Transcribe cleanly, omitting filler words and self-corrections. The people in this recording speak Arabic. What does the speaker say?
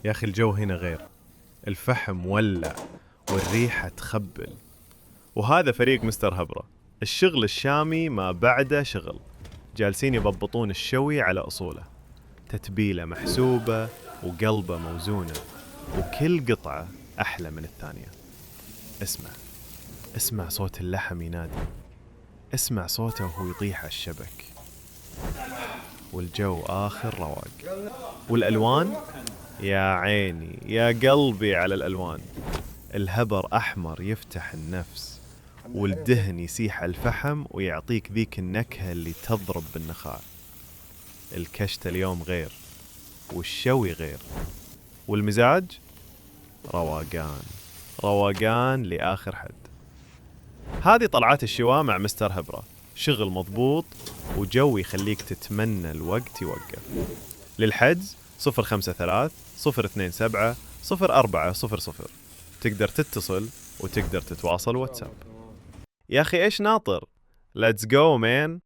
يا أخي الجو هنا غير، الفحم ولع والريحة تخبل. وهذا فريق مستر هبرة، الشغل الشامي ما بعده شغل. جالسين يضبطون الشوي على أصوله، تتبيلة محسوبة وقلبة موزونة، وكل قطعة أحلى من الثانية. اسمع صوت اللحم ينادي، اسمع صوته وهو يطيح على الشبك، والجو آخر رواق. والألوان، يا عيني يا قلبي على الألوان. الهبر أحمر يفتح النفس، والدهن يسيح على الفحم ويعطيك ذيك النكهة اللي تضرب بالنخاع. الكشت اليوم غير، والشوي غير، والمزاج رواقان، رواقان لآخر حد. هذه طلعات الشواء مع مستر هبرة، شغل مضبوط وجو يخليك تتمنى الوقت يوقف. للحجز 053-027-0400. تقدر تتصل وتقدر تتواصل واتساب. يا أخي إيش ناطر؟ Let's go man.